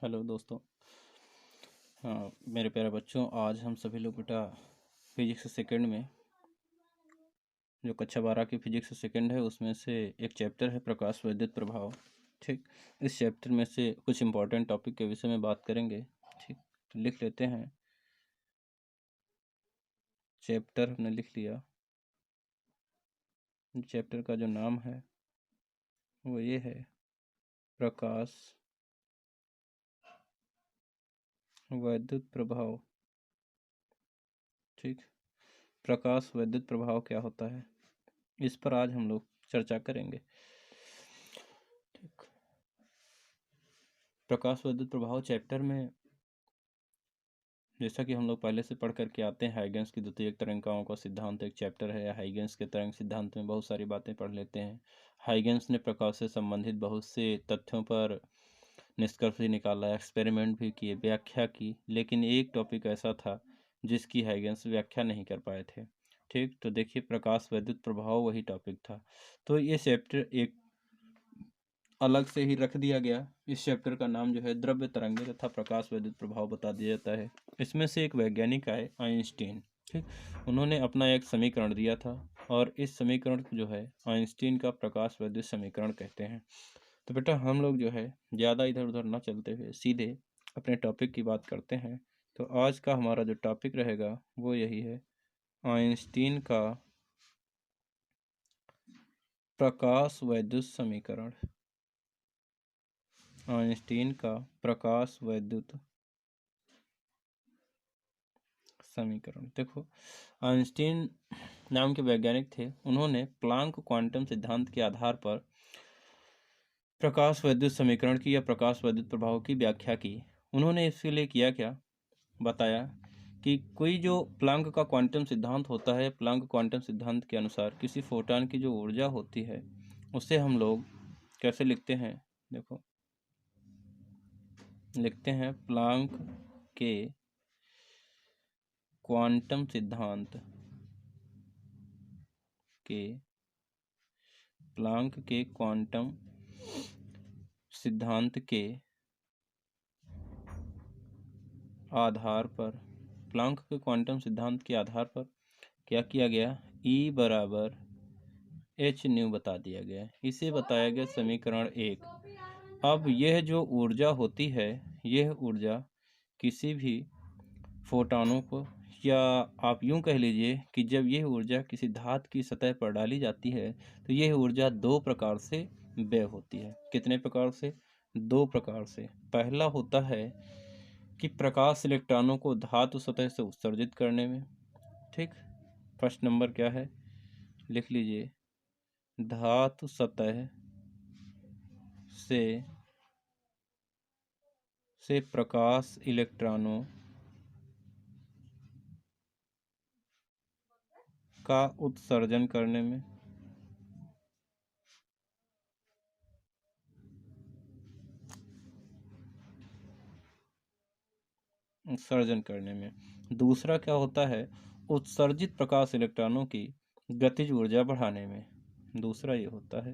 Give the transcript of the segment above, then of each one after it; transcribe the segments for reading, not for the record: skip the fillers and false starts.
Hello दोस्तों। हाँ मेरे प्यारे बच्चों, आज हम सभी लोग बेटा फिजिक्स सेकंड में जो कक्षा 12 की फिजिक्स सेकंड है उसमें से एक चैप्टर है प्रकाश वैद्युत प्रभाव। ठीक, इस चैप्टर में से कुछ इम्पोर्टेंट टॉपिक के विषय में बात करेंगे। ठीक, तो लिख लेते हैं। चैप्टर हमने लिख लिया। चैप्टर का जो नाम है वो ये है, प्रकाश वैद्युत प्रभाव। ठीक, प्रकाश वैद्युत प्रभाव क्या होता है, इस पर आज हम लोग चर्चा करेंगे। ठीक, प्रकाश वैद्युत प्रभाव चैप्टर में जैसा कि हम लोग पहले से पढ़ करके आते हैं, हाइगेंस की द्वितीयक तरंगिकाओं का सिद्धांत एक चैप्टर है। हाइगेंस के तरंग सिद्धांत में बहुत सारी बातें पढ़ लेते हैं। हाइगेंस ने प्रकाश से संबंधित बहुत से तथ्यों पर निष्कर्ष भी निकाला, एक्सपेरिमेंट भी किए, व्याख्या की, लेकिन एक टॉपिक ऐसा था जिसकी हाइगेंस व्याख्या नहीं कर पाए थे। ठीक, तो देखिए प्रकाश वैद्युत प्रभाव वही टॉपिक था। तो ये चैप्टर एक अलग से ही रख दिया गया। इस चैप्टर का नाम जो है द्रव्य तरंगें तथा प्रकाश वैद्युत प्रभाव बता दिया जाता है। इसमें से एक वैज्ञानिक आए आइंस्टीन। ठीक, उन्होंने अपना एक समीकरण दिया था और इस समीकरण को जो है आइंस्टीन का प्रकाश वैद्युत समीकरण कहते हैं। तो बेटा हम लोग जो है ज़्यादा इधर उधर ना चलते हुए सीधे अपने टॉपिक की बात करते हैं। तो आज का हमारा जो टॉपिक रहेगा वो यही है, आइंस्टीन का प्रकाश वैद्युत समीकरण। आइंस्टीन का प्रकाश वैद्युत समीकरण। देखो, आइंस्टीन नाम के वैज्ञानिक थे। उन्होंने प्लांक क्वांटम सिद्धांत के आधार पर प्रकाश वैद्युत समीकरण की या प्रकाश वैद्युत प्रभाव की व्याख्या की। उन्होंने इसके लिए किया क्या, बताया कि कोई जो प्लांक का क्वांटम सिद्धांत होता है, प्लांक क्वांटम सिद्धांत के अनुसार किसी फोटॉन की जो ऊर्जा होती है उसे हम लोग कैसे लिखते हैं। देखो, लिखते हैं प्लांक के क्वांटम सिद्धांत के प्लांक के क्वांटम सिद्धांत के आधार पर, प्लांक के क्वांटम सिद्धांत के आधार पर क्या किया गया, E बराबर एच न्यू बता दिया गया। इसे बताया गया समीकरण 1। अब यह जो ऊर्जा होती है, यह ऊर्जा किसी भी फोटॉनों को, या आप यूं कह लीजिए कि जब यह ऊर्जा किसी धातु की सतह पर डाली जाती है तो यह ऊर्जा दो प्रकार से व्यय होती है। कितने प्रकार से, दो प्रकार से। पहला होता है कि प्रकाश इलेक्ट्रॉनों को धातु सतह से उत्सर्जित करने में। ठीक, फर्स्ट नंबर क्या है, लिख लीजिए, धातु सतह से प्रकाश इलेक्ट्रॉनों का उत्सर्जन करने में। उत्सर्जन करने में। दूसरा क्या होता है, उत्सर्जित प्रकाश इलेक्ट्रॉनों की गतिज ऊर्जा बढ़ाने में। दूसरा ये होता है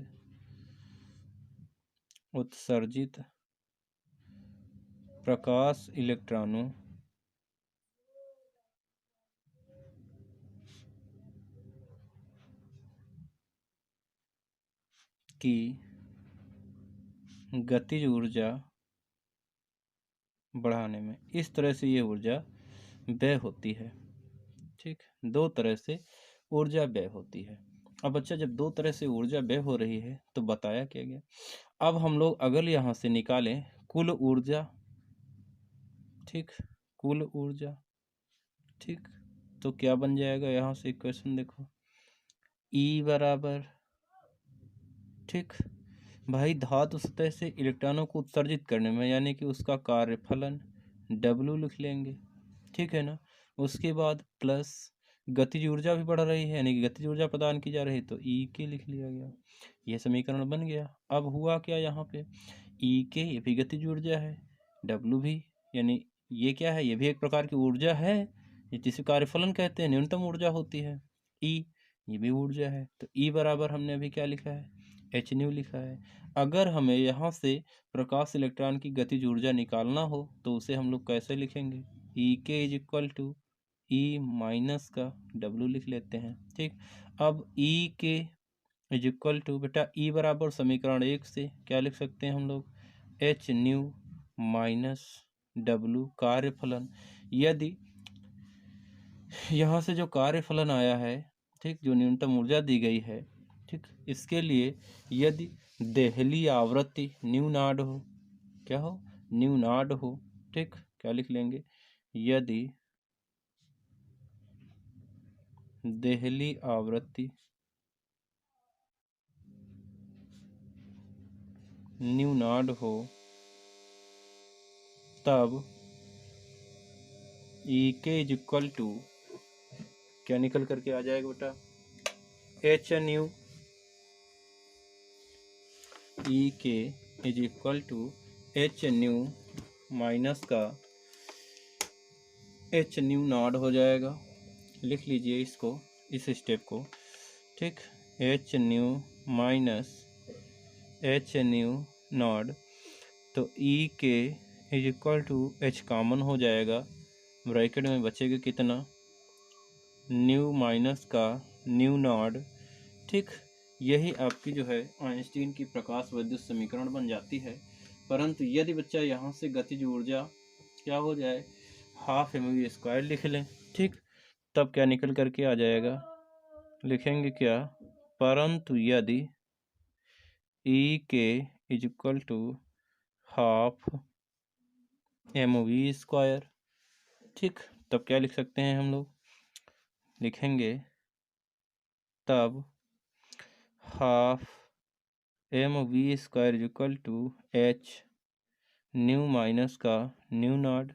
उत्सर्जित प्रकाश इलेक्ट्रॉनों की गतिज ऊर्जा बढ़ाने में। इस तरह से ये ऊर्जा व्यय होती है। ठीक, दो तरह से ऊर्जा व्यय होती है। अब बच्चा, जब दो तरह से ऊर्जा व्यय हो रही है तो बताया क्या गया। अब हम लोग अगर यहाँ से निकालें कुल ऊर्जा, ठीक, कुल ऊर्जा, ठीक, तो क्या बन जाएगा, यहाँ से इक्वेशन देखो, E बराबर, ठीक भाई, धातु सतह से इलेक्ट्रॉनों को उत्सर्जित करने में, यानी कि उसका कार्यफलन W लिख लेंगे। ठीक है ना, उसके बाद प्लस गतिज ऊर्जा भी बढ़ रही है, यानी कि गतिज ऊर्जा प्रदान की जा रही है, तो E के लिख लिया गया। यह समीकरण बन गया। अब हुआ क्या, यहाँ पे E के, ये भी गतिज ऊर्जा है, W भी, यानी ये क्या है, ये भी एक प्रकार की ऊर्जा है, ये जिसे कार्यफलन कहते हैं, न्यूनतम ऊर्जा होती है। E, ये भी ऊर्जा है। तो E बराबर हमने अभी क्या लिखा है, एच न्यू लिखा है। अगर हमें यहाँ से प्रकाश इलेक्ट्रॉन की गतिज ऊर्जा निकालना हो तो उसे हम लोग कैसे लिखेंगे? E K is equal to E minus का डब्लू लिख लेते हैं। ठीक, अब ई के इज इक्वल टू बेटा ई बराबर समीकरण 1 से क्या लिख सकते हैं हम लोग? एच न्यू माइनस डब्लू कार्यफलन। यदि यहाँ से जो कार्यफलन आया है, ठीक, जो न्यूनतम ऊर्जा दी गई है, ठीक, इसके लिए यदि देहली आवृत्ति न्यू नॉड हो, क्या हो? न्यू नॉड हो, ठीक, क्या लिख लेंगे? यदि देहली आवृत्ति न्यू नॉड हो तब ई के इज इक्वल टू क्या निकल करके आ जाएगा बेटा? H nu E K is equal to h nu minus का एच न्यू नॉड हो जाएगा। लिख लीजिए इसको, इस स्टेप को। ठीक, h nu minus h nu naught, तो E K is equal to h common हो जाएगा, ब्रैकेट में बचेगा कितना? न्यू माइनस का न्यू नॉड। ठीक, यही आपकी जो है आइंस्टीन की प्रकाश विद्युत समीकरण बन जाती है। परंतु यदि बच्चा यहाँ से गतिज ऊर्जा क्या हो जाए, हाफ mv स्क्वायर लिख लें, ठीक, तब क्या निकल करके आ जाएगा? लिखेंगे क्या? परंतु यदि E K is equal to half mv square, ठीक, तब क्या लिख सकते हैं हम लोग? लिखेंगे तब half mv square is equal to h nu minus का न्यू नॉट।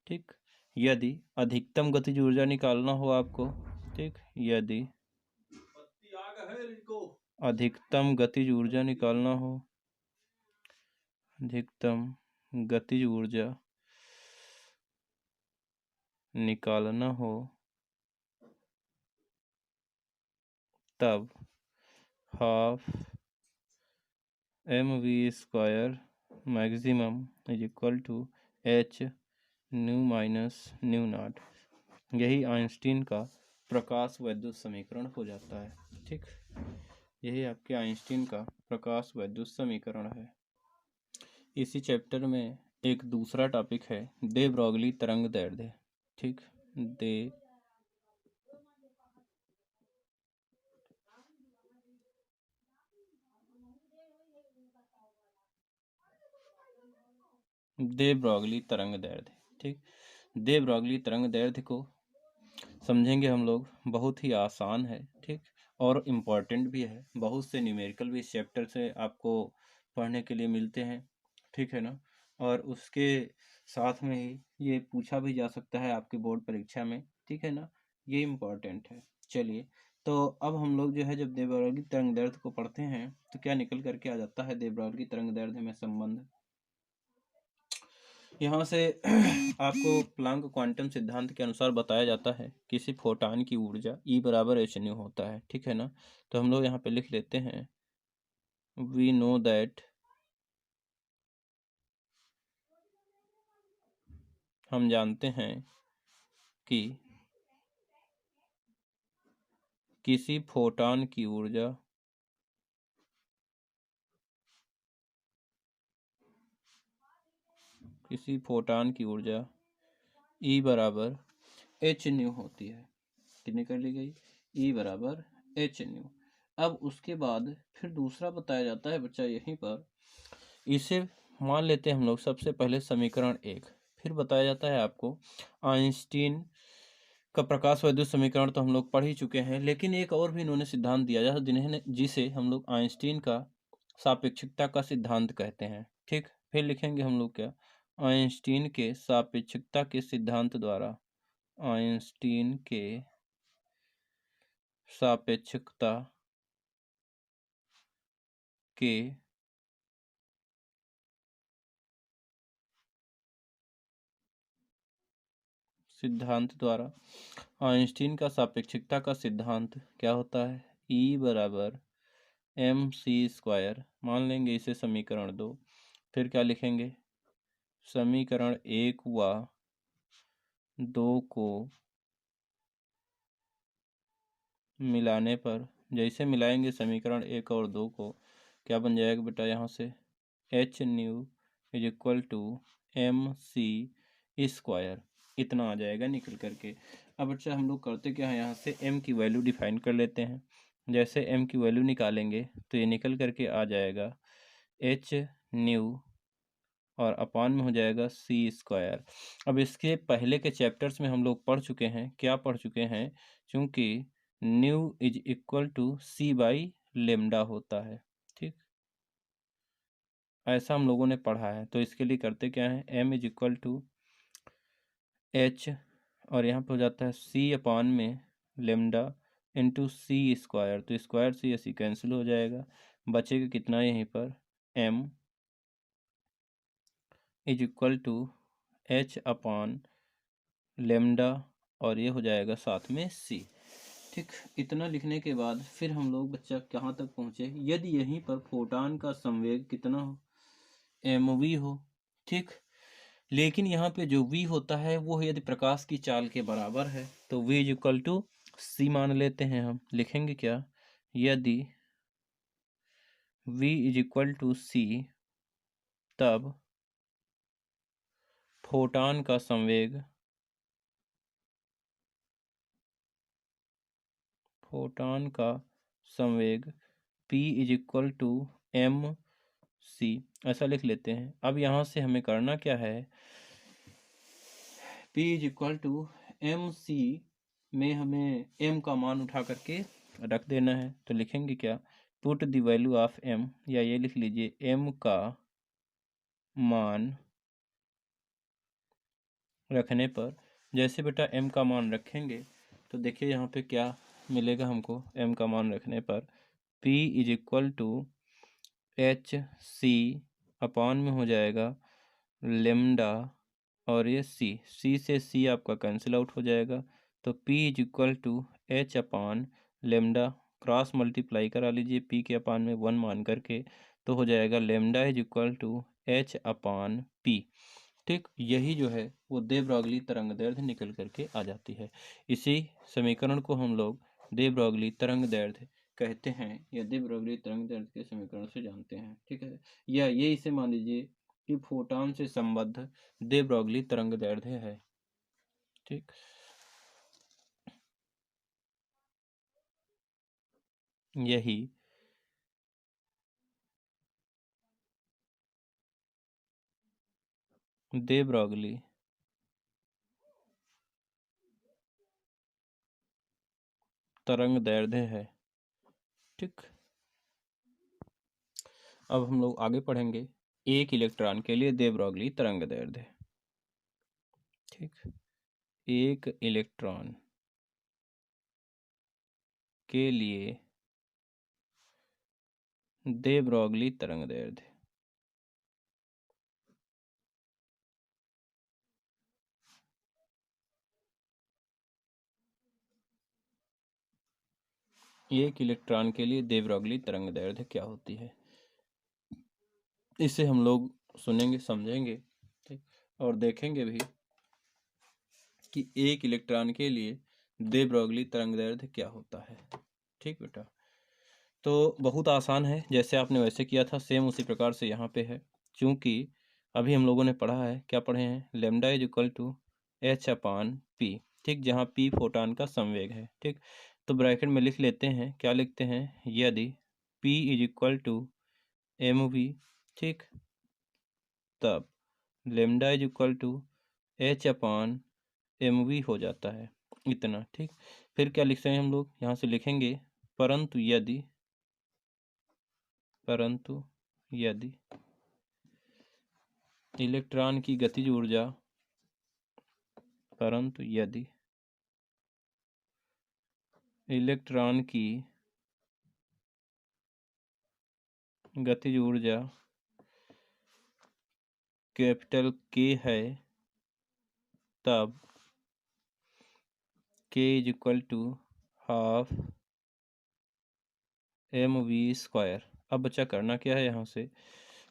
ठीक, यदि अधिकतम गतिज ऊर्जा निकालना हो आपको, ठीक, यदि अधिकतम गतिज ऊर्जा निकालना हो, अधिकतम गतिज ऊर्जा निकालना हो तब half mv square maximum is equal to h nu minus nu naught. यही आइंस्टीन का प्रकाश वैद्युत समीकरण हो जाता है। ठीक, यही आपके आइंस्टीन का प्रकाश वैद्युत समीकरण है। इसी चैप्टर में एक दूसरा टॉपिक है दे ब्रॉगली तरंग दैर्ध्य। ठीक, दे दे ब्रॉगली तरंग दैर्ध्य। ठीक, दे ब्रॉगली तरंग दैर्ध्य को समझेंगे हम लोग, बहुत ही आसान है। ठीक, और इम्पॉर्टेंट भी है। बहुत से न्यूमेरिकल भी इस चैप्टर से आपको पढ़ने के लिए मिलते हैं, ठीक है ना। और उसके साथ में ही ये पूछा भी जा सकता है आपकी बोर्ड परीक्षा में, ठीक है ना, ये इम्पॉर्टेंट है। चलिए, तो अब हम लोग जो है जब दे ब्रॉगली तरंग दैर्ध्य को पढ़ते हैं तो क्या निकल करके आ जाता है दे ब्रॉगली तरंग दैर्ध्य में संबंध। यहाँ से आपको प्लांक क्वांटम सिद्धांत के अनुसार बताया जाता है किसी फोटॉन की ऊर्जा E बराबर एच न्यू होता है, ठीक है ना। तो हम लोग यहाँ पे लिख लेते हैं वी नो दैट, हम जानते हैं कि किसी फोटॉन की ऊर्जा E बराबर एच न्यू होती है। कितनी कर ली गई? E बराबर एच न्यू। अब उसके बाद फिर दूसरा बताया जाता है बच्चा यहीं पर, इसे मान लेते हैं हम लोग सबसे पहले समीकरण 1। फिर बताया जाता है आपको आइंस्टीन का प्रकाश वैद्युत समीकरण तो हम लोग पढ़ ही चुके हैं, लेकिन एक और भी इन्होंने सिद्धांत दिया जिसे हम लोग आइंस्टीन का सापेक्षिकता का सिद्धांत कहते हैं। ठीक, फिर लिखेंगे हम लोग क्या? आइंस्टीन के सापेक्षिकता के सिद्धांत द्वारा, आइंस्टीन के सापेक्षिकता के सिद्धांत द्वारा, आइंस्टीन का सापेक्षिकता का सिद्धांत क्या होता है? E बराबर mc², मान लेंगे इसे समीकरण 2। फिर क्या लिखेंगे, समीकरण 1 व 2 को मिलाने पर, जैसे मिलाएंगे समीकरण 1 और 2 को, क्या बन जाएगा बेटा, यहाँ से h nu is equal to mc², इतना आ जाएगा निकल करके। अब बच्चा हम लोग करते क्या है, यहाँ से m की वैल्यू डिफाइन कर लेते हैं। जैसे m की वैल्यू निकालेंगे तो ये निकल करके आ जाएगा एच न्यू और अपान में हो जाएगा c²। अब इसके पहले के चैप्टर्स में हम लोग पढ़ चुके हैं, क्या पढ़ चुके हैं, क्योंकि new is equal to c/λ होता है। ठीक, ऐसा हम लोगों ने पढ़ा है। तो इसके लिए करते क्या है, m is equal to h और यहाँ पे हो जाता है c/λ इंटू c²। तो स्क्वायर से ऐसे कैंसिल हो जाएगा, बचेगा कितना यहीं पर m is equal to h/λ और ये हो जाएगा साथ में c। ठीक, इतना लिखने के बाद फिर हम लोग बच्चा कहाँ तक पहुँचे, यदि यहीं पर फोटान का संवेग कितना हो, mv हो। ठीक, लेकिन यहाँ पे जो v होता है वो यदि प्रकाश की चाल के बराबर है तो v is equal to c मान लेते हैं हम। लिखेंगे क्या, यदि v is equal to c तब फोटान का संवेग p is equal to mc, ऐसा लिख लेते हैं। अब यहाँ से हमें करना क्या है, p is equal to mc में हमें m का मान उठा करके रख देना है। तो लिखेंगे क्या, put the value of m, या ये लिख लीजिए m का मान रखने पर, जैसे बेटा m का मान रखेंगे तो देखिए यहाँ पे क्या मिलेगा हमको, m का मान रखने पर p is equal to H C upon में हो जाएगा लेमडा और ये c से c आपका कैंसिल आउट हो जाएगा। तो p is equal to h upon lambda, cross multiply करा लीजिए p के अपान में 1 मान करके, तो हो जाएगा lambda is equal to h upon p। ठीक, यही जो है वो दे ब्रॉगली तरंग दैर्ध्य निकल करके आ जाती है। इसी समीकरण को हम लोग दे ब्रॉगली तरंग दैर्ध्य कहते हैं, या दे ब्रॉगली तरंग दैर्ध्य के समीकरण से जानते हैं। ठीक है, या ये इसे मान लीजिए कि फोटॉन से संबद्ध दे ब्रॉगली तरंग दैर्ध्य है। ठीक, यही दे ब्रॉगली तरंग दैर्ध्य है। ठीक, अब हम लोग आगे पढ़ेंगे एक इलेक्ट्रॉन के लिए दे ब्रॉगली तरंग दैर्ध्य। ठीक, एक इलेक्ट्रॉन के लिए दे ब्रॉगली तरंग दैर्ध्य। एक इलेक्ट्रॉन के लिए दे ब्रॉगली तरंग दैर्ध्य क्या होती है, इसे हम लोग सुनेंगे, समझेंगे। ठीक, और देखेंगे भी कि एक इलेक्ट्रॉन के लिए दे ब्रॉगली तरंग दैर्ध्य क्या होता है। ठीक बेटा, तो बहुत आसान है, जैसे आपने वैसे किया था सेम उसी प्रकार से यहाँ पे है। क्योंकि अभी हम लोगों ने पढ़ा है, क्या पढ़े हैं, lambda is equal to h upon P. ठीक, जहाँ पी फोटान का संवेग है। ठीक, तो ब्रैकेट में लिख लेते हैं, क्या लिखते हैं, यदि P is equal to M V, ठीक, तब lambda is equal to h upon M V हो जाता है, इतना। ठीक, फिर क्या लिखते हैं हम लोग, यहाँ से लिखेंगे परंतु यदि इलेक्ट्रॉन की गतिज ऊर्जा, परंतु यदि इलेक्ट्रॉन की गतिज ऊर्जा कैपिटल के है, तब के is equal to half mv²। अब बच्चा करना क्या है, यहाँ से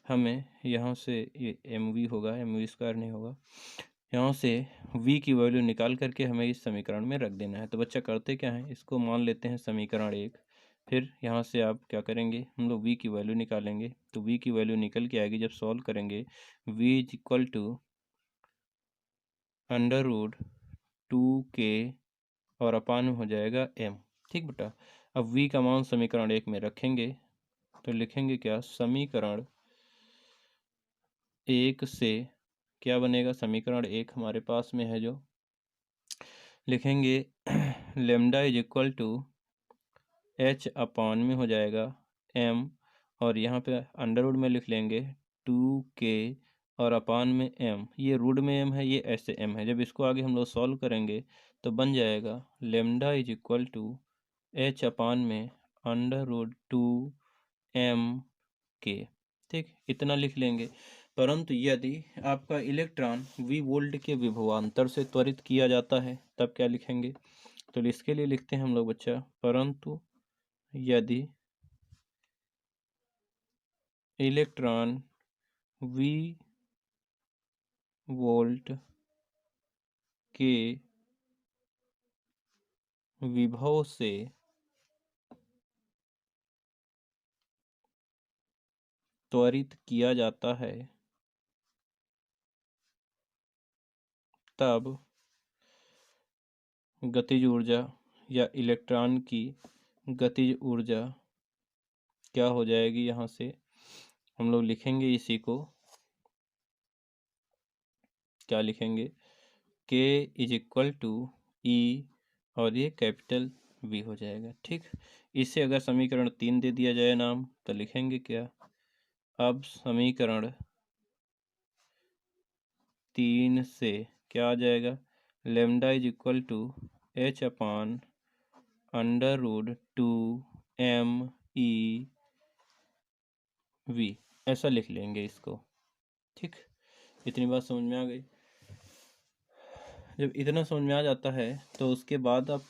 हमें यहाँ से ये mv होगा, mv² नहीं होगा, यहाँ से v की वैल्यू निकाल करके हमें इस समीकरण में रख देना है। तो बच्चा करते क्या है, इसको मान लेते हैं समीकरण 1। फिर यहाँ से आप क्या करेंगे, हम लोग v की वैल्यू निकालेंगे। तो v की वैल्यू निकल के आएगी, जब सॉल्व करेंगे v is equal to √2k और अपान में हो जाएगा m। ठीक बेटा, अब v का मान समीकरण 1 में रखेंगे तो लिखेंगे क्या, समीकरण 1 से क्या बनेगा, समीकरण 1 हमारे पास में है जो, लिखेंगे lambda is equal to h upon में हो जाएगा m, और यहाँ पे अंडर रूट में लिख लेंगे 2k और अपान में m। ये रूट में m है, ये ऐसे m है। जब इसको आगे हम लोग सॉल्व करेंगे तो बन जाएगा lambda is equal to h upon में √2m k। ठीक, इतना लिख लेंगे। परंतु यदि आपका इलेक्ट्रॉन v वोल्ट के विभवांतर से त्वरित किया जाता है तब क्या लिखेंगे, तो इसके लिए लिखते हैं हम लोग बच्चा, परंतु यदि इलेक्ट्रॉन v वोल्ट के विभव से त्वरित किया जाता है तब गतिज ऊर्जा या इलेक्ट्रॉन की गतिज ऊर्जा क्या हो जाएगी, यहाँ से हम लोग लिखेंगे इसी को, क्या लिखेंगे, k इज इक्वल टू ई और ये कैपिटल V हो जाएगा। ठीक, इसे अगर समीकरण 3 दे दिया जाए नाम तो लिखेंगे क्या, अब समीकरण 3 से क्या आ जाएगा, lambda is equal to h upon √2m⁡e⁣v, ऐसा लिख लेंगे इसको। ठीक, इतनी बात समझ में आ गई। जब इतना समझ में आ जाता है तो उसके बाद आप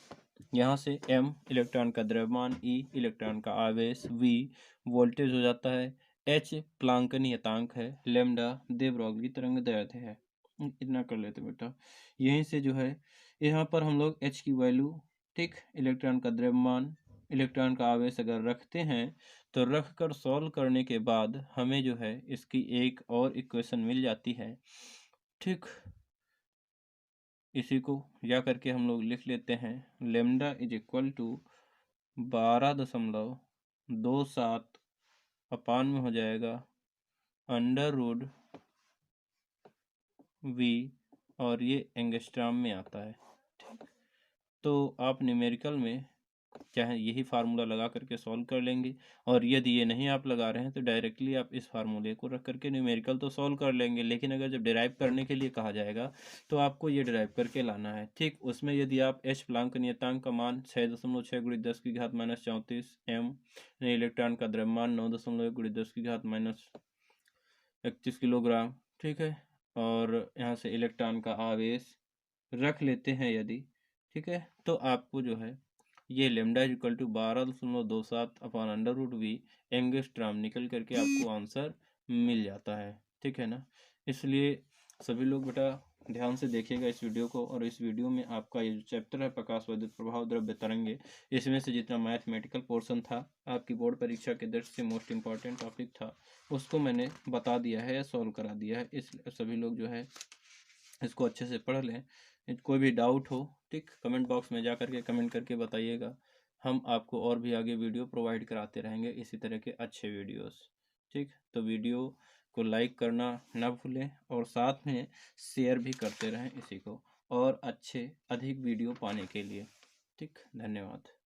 यहाँ से m इलेक्ट्रॉन का द्रव्यमान, e इलेक्ट्रॉन का आवेश, v वोल्टेज हो जाता है, h प्लांक नियतांक है, लेमडा दे ब्रॉगली तरंग दैर्ध्य है। इतना कर लेते बेटा। यहीं से जो है यहाँ पर हम लोग h की वैल्यू, ठीक, इलेक्ट्रॉन का द्रव्यमान, इलेक्ट्रॉन का आवेश अगर रखते हैं तो रख कर सॉल्व करने के बाद हमें जो है इसकी एक और इक्वेशन मिल जाती है। ठीक, इसी को या करके हम लोग लिख लेते हैं, लेमडा इज इक्वल टू 12.27 अपान में हो जाएगा √v, और ये एंगस्ट्राम में आता है। ठीक, तो आप न्यूमेरिकल में चाहे यही फार्मूला लगा करके सॉल्व कर लेंगे, और यदि ये नहीं आप लगा रहे हैं तो डायरेक्टली आप इस फार्मूले को रख करके न्यूमेरिकल तो सॉल्व कर लेंगे, लेकिन अगर जब डिराइव करने के लिए कहा जाएगा तो आपको ये डिराइव करके लाना है। ठीक, उसमें यदि आप एच प्लांक नियतांक का मान 6.6 × 10⁻³ m, इलेक्ट्रॉन का द्रव्यमान 9.1 × 10⁻31 किलोग्राम, ठीक है, और यहाँ से इलेक्ट्रॉन का आवेश रख लेते हैं यदि, ठीक है, तो आपको जो है ये lambda equal to 12.27 upon √v angstrom निकल करके आपको आंसर मिल जाता है। ठीक है ना, इसलिए सभी लोग बेटा ध्यान से देखिएगा इस वीडियो को, और इस वीडियो में आपका ये जो चैप्टर है प्रकाश विद्युत प्रभाव द्रव्य तरंगे, इसमें से जितना मैथमेटिकल पोर्शन था आपकी बोर्ड परीक्षा के दृष्टि से मोस्ट इम्पॉर्टेंट टॉपिक था उसको मैंने बता दिया है या सॉल्व करा दिया है। इस सभी लोग जो है इसको अच्छे से पढ़ लें। कोई भी डाउट हो, ठीक, कमेंट बॉक्स में जा करके कमेंट करके बताइएगा। हम आपको और भी आगे वीडियो प्रोवाइड कराते रहेंगे इसी तरह के अच्छे वीडियोस। ठीक, तो वीडियो को लाइक करना ना भूलें और साथ में शेयर भी करते रहें इसी को, और अच्छे अधिक वीडियो पाने के लिए। ठीक, धन्यवाद।